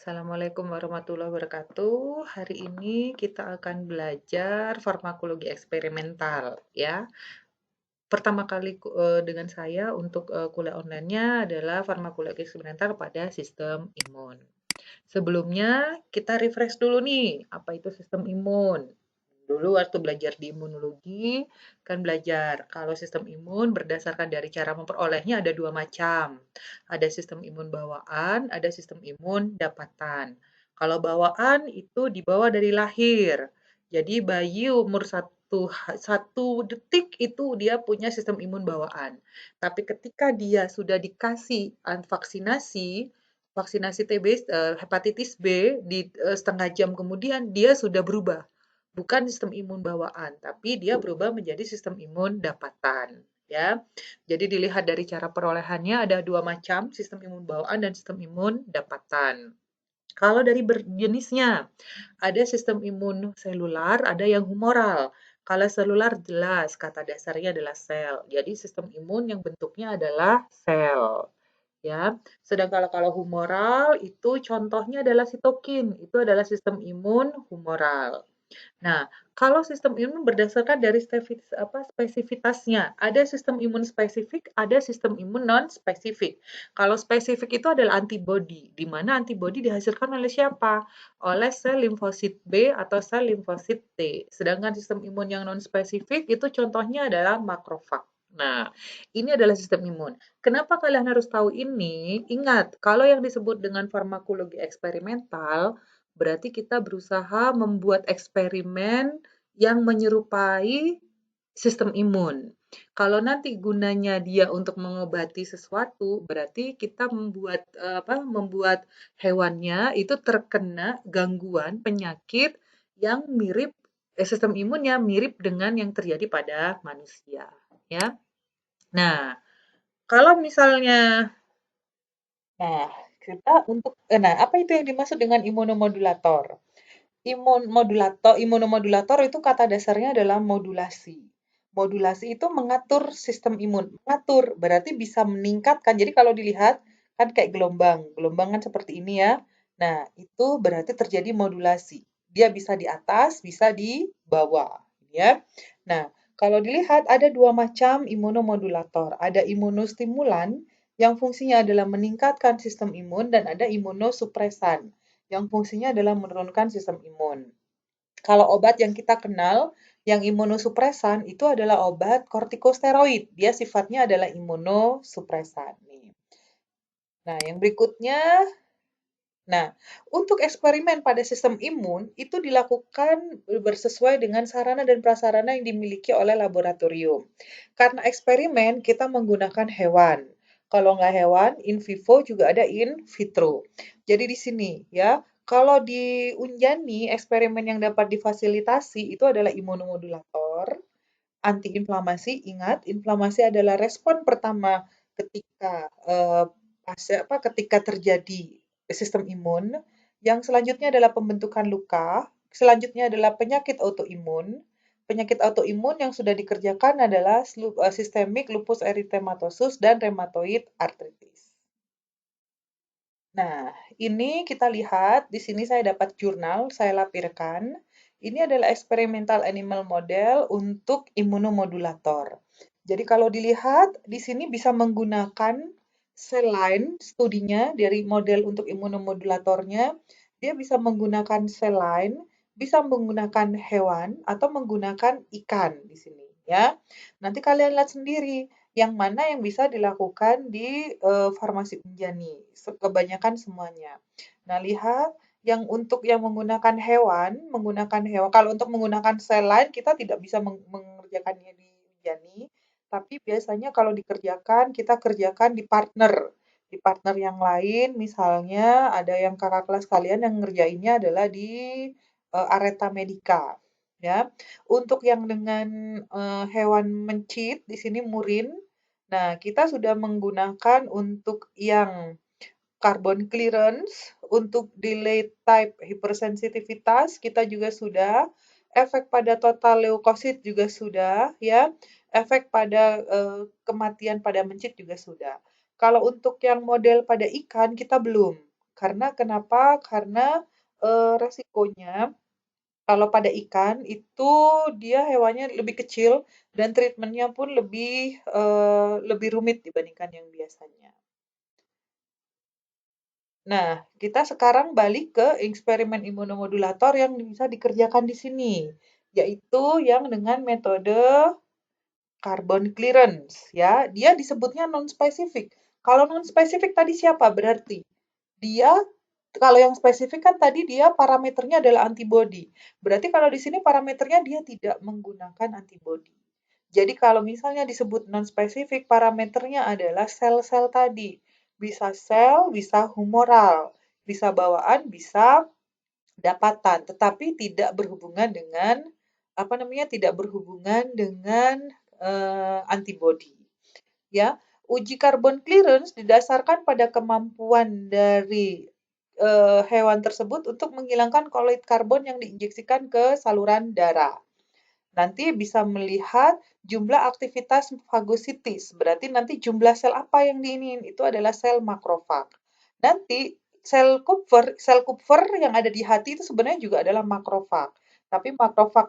Assalamualaikum warahmatullahi wabarakatuh. Hari ini kita akan belajar farmakologi eksperimental ya. Pertama kali dengan saya untuk kuliah online-nya adalah farmakologi eksperimental pada sistem imun. Sebelumnya kita refresh dulu nih, apa itu sistem imun? Dulu waktu belajar di imunologi, kan belajar kalau sistem imun berdasarkan dari cara memperolehnya ada dua macam. Ada sistem imun bawaan, ada sistem imun dapatan. Kalau bawaan itu dibawa dari lahir. Jadi bayi umur satu detik itu dia punya sistem imun bawaan. Tapi ketika dia sudah dikasih vaksinasi, vaksinasi TB, hepatitis B di setengah jam kemudian dia sudah berubah. Bukan sistem imun bawaan, tapi dia berubah menjadi sistem imun dapatan. Ya, jadi dilihat dari cara perolehannya ada dua macam, sistem imun bawaan dan sistem imun dapatan. Kalau dari berjenisnya, ada sistem imun selular, ada yang humoral. Kalau selular jelas, kata dasarnya adalah sel. Jadi sistem imun yang bentuknya adalah sel. Ya, sedangkan kalau humoral itu contohnya adalah sitokin, itu adalah sistem imun humoral. Nah, kalau sistem imun berdasarkan dari spesifitasnya. Ada sistem imun spesifik, ada sistem imun non-spesifik. Kalau spesifik itu adalah antibodi, di mana antibodi dihasilkan oleh siapa? Oleh sel limfosit B atau sel limfosit T. Sedangkan sistem imun yang non-spesifik itu contohnya adalah makrofag. Nah, ini adalah sistem imun. Kenapa kalian harus tahu ini? Ingat, kalau yang disebut dengan farmakologi eksperimental, berarti kita berusaha membuat eksperimen yang menyerupai sistem imun. Kalau nanti gunanya dia untuk mengobati sesuatu, berarti kita membuat hewannya itu terkena gangguan penyakit yang mirip sistem imunnya mirip dengan yang terjadi pada manusia, ya. Nah, kalau misalnya nah, apa itu yang dimaksud dengan imunomodulator? Imunomodulator itu kata dasarnya adalah modulasi. Modulasi itu mengatur sistem imun. Mengatur berarti bisa meningkatkan. Jadi kalau dilihat kan kayak gelombang. Gelombang kan seperti ini ya. Nah, itu berarti terjadi modulasi. Dia bisa di atas, bisa di bawah, ya. Nah, kalau dilihat ada dua macam imunomodulator. Ada imunostimulan yang fungsinya adalah meningkatkan sistem imun dan ada imunosupresan yang fungsinya adalah menurunkan sistem imun. Kalau obat yang kita kenal, yang imunosupresan itu adalah obat kortikosteroid. Dia sifatnya adalah imunosupresan. Nah, yang berikutnya, nah, untuk eksperimen pada sistem imun itu dilakukan bersesuai dengan sarana dan prasarana yang dimiliki oleh laboratorium. Karena eksperimen kita menggunakan hewan. Kalau nggak hewan, in vivo juga ada in vitro. Jadi di sini ya, kalau di Unjani, eksperimen yang dapat difasilitasi itu adalah imunomodulator, antiinflamasi. Ingat, inflamasi adalah respon pertama ketika ketika terjadi sistem imun. Yang selanjutnya adalah pembentukan luka, selanjutnya adalah penyakit autoimun. Penyakit autoimun yang sudah dikerjakan adalah sistemik lupus erythematosus dan rheumatoid arthritis. Nah, ini kita lihat, di sini saya dapat jurnal, saya lapirkan. Ini adalah experimental animal model untuk imunomodulator. Jadi kalau dilihat, di sini bisa menggunakan sel lain studinya dari model untuk imunomodulatornya. Dia bisa menggunakan sel lain, bisa menggunakan hewan, atau menggunakan ikan di sini, ya. Nanti kalian lihat sendiri yang mana yang bisa dilakukan di farmasi Unjani, kebanyakan semuanya. Nah, lihat yang untuk yang menggunakan hewan. Kalau untuk menggunakan sel lain kita tidak bisa mengerjakannya di Unjani, tapi biasanya kalau dikerjakan kita kerjakan di partner yang lain. Misalnya ada yang kakak kelas kalian yang ngerjainnya adalah di Areta Medica, ya. Untuk yang dengan hewan mencit di sini murin. Nah, kita sudah menggunakan untuk yang carbon clearance, untuk delayed type hypersensitivitas kita juga sudah, efek pada total leukosit juga sudah, ya, efek pada kematian pada mencit juga sudah. Kalau untuk yang model pada ikan kita belum. Karena kenapa? Karena resikonya kalau pada ikan itu dia hewannya lebih kecil dan treatmentnya pun lebih rumit dibandingkan yang biasanya. Nah, kita sekarang balik ke eksperimen imunomodulator yang bisa dikerjakan di sini, yaitu yang dengan metode carbon clearance ya. Dia disebutnya non-spesifik. Kalau non-spesifik tadi siapa? Berarti dia kalau yang spesifik kan tadi dia parameternya adalah antibody. Berarti kalau di sini parameternya dia tidak menggunakan antibody. Jadi kalau misalnya disebut non-spesifik, parameternya adalah sel-sel tadi. Bisa sel, bisa humoral, bisa bawaan, bisa dapatan, tetapi tidak berhubungan dengan apa namanya? Tidak berhubungan dengan antibody. Ya, uji carbon clearance didasarkan pada kemampuan dari hewan tersebut untuk menghilangkan koloid karbon yang diinjeksikan ke saluran darah. Nanti bisa melihat jumlah aktivitas fagositis. Berarti nanti jumlah sel apa yang diinin itu adalah sel makrofag. Nanti sel Kupfer yang ada di hati itu sebenarnya juga adalah makrofag. Tapi makrofag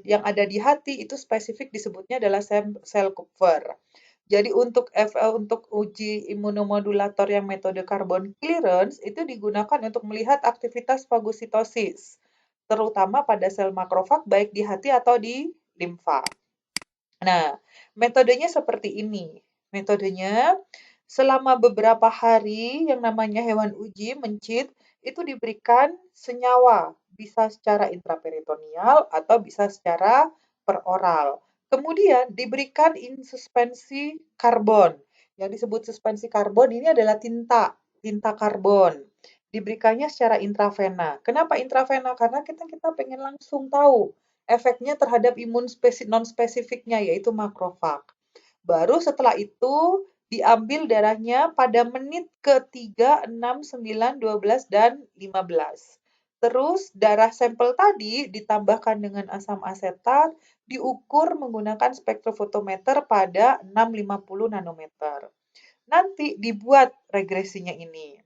yang ada di hati itu spesifik disebutnya adalah sel Kupfer. Jadi untuk uji imunomodulator yang metode carbon clearance itu digunakan untuk melihat aktivitas fagositosis, terutama pada sel makrofag baik di hati atau di limfa. Nah, metodenya seperti ini. Metodenya selama beberapa hari yang namanya hewan uji mencit itu diberikan senyawa, bisa secara intraperitoneal atau bisa secara peroral. Kemudian diberikan suspensi karbon. Yang disebut suspensi karbon ini adalah tinta karbon. Diberikannya secara intravena. Kenapa intravena? Karena kita pengen langsung tahu efeknya terhadap non spesifiknya yaitu makrofag. Baru setelah itu diambil darahnya pada menit ke-3, 6, 9, 12, dan 15. Terus darah sampel tadi ditambahkan dengan asam asetat, diukur menggunakan spektrofotometer pada 650 nanometer. Nanti dibuat regresinya ini.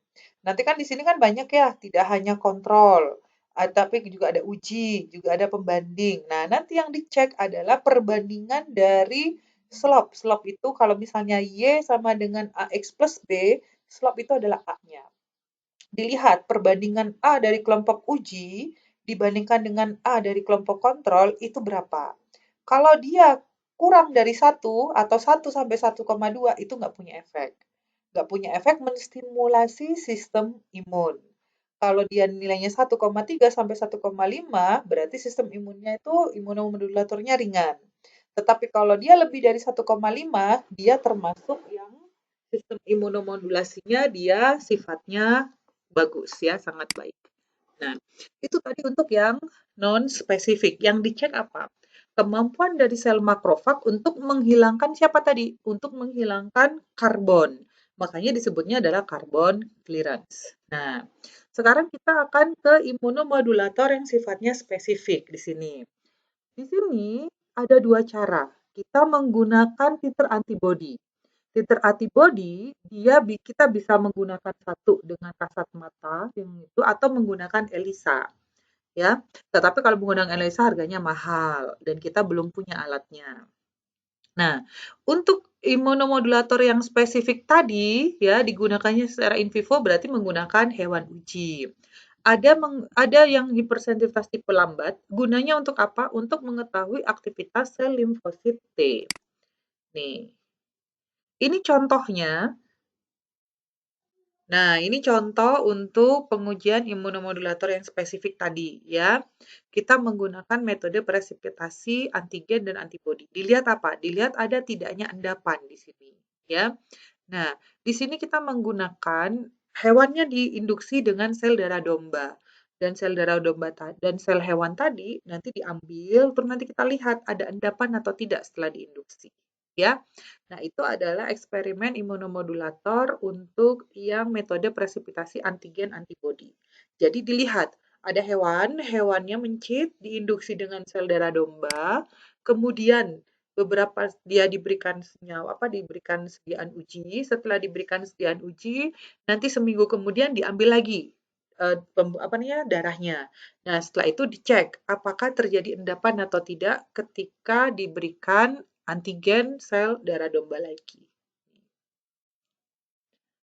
Nanti kan di sini kan banyak ya, tidak hanya kontrol, tapi juga ada uji, juga ada pembanding. Nah, nanti yang dicek adalah perbandingan dari slop. Slop itu kalau misalnya Y sama dengan AX plus B, slop itu adalah A-nya. Dilihat perbandingan A dari kelompok uji dibandingkan dengan A dari kelompok kontrol itu berapa. Kalau dia kurang dari 1 atau 1 sampai 1,2 itu nggak punya efek. Nggak punya efek menstimulasi sistem imun. Kalau dia nilainya 1,3 sampai 1,5 berarti sistem imunnya itu imunomodulatornya ringan. Tetapi kalau dia lebih dari 1,5, dia termasuk yang sistem imunomodulasinya dia sifatnya bagus ya, sangat baik. Nah, itu tadi untuk yang non-spesifik. Yang dicek apa? Kemampuan dari sel makrofag untuk menghilangkan siapa tadi? Untuk menghilangkan karbon. Makanya disebutnya adalah carbon clearance. Nah, sekarang kita akan ke imunomodulator yang sifatnya spesifik di sini. Di sini ada dua cara. Kita menggunakan titer antibody. Titer antibody kita bisa menggunakan satu dengan kasat mata yang itu atau menggunakan ELISA ya. Tetapi kalau menggunakan ELISA harganya mahal dan kita belum punya alatnya. Nah, untuk imunomodulator yang spesifik tadi ya digunakannya secara in vivo berarti menggunakan hewan uji. Ada yang hipersensitivitas tipe lambat, gunanya untuk apa? Untuk mengetahui aktivitas sel limfosit T. Nih, ini contohnya. Nah, ini contoh untuk pengujian imunomodulator yang spesifik tadi ya. Kita menggunakan metode presipitasi antigen dan antibodi. Dilihat apa? Dilihat ada tidaknya endapan di sini ya. Nah, di sini kita menggunakan hewannya diinduksi dengan sel darah domba. Dan sel darah domba dan sel hewan tadi nanti diambil, terus nanti kita lihat ada endapan atau tidak setelah diinduksi. Ya, nah itu adalah eksperimen imunomodulator untuk yang metode presipitasi antigen antibodi. Jadi dilihat ada hewannya mencit, diinduksi dengan sel darah domba, kemudian beberapa dia diberikan senyawa apa, diberikan sediaan uji, setelah diberikan sediaan uji, nanti seminggu kemudian diambil lagi, apa namanya, darahnya. Nah, setelah itu dicek apakah terjadi endapan atau tidak ketika diberikan antigen sel darah domba lagi.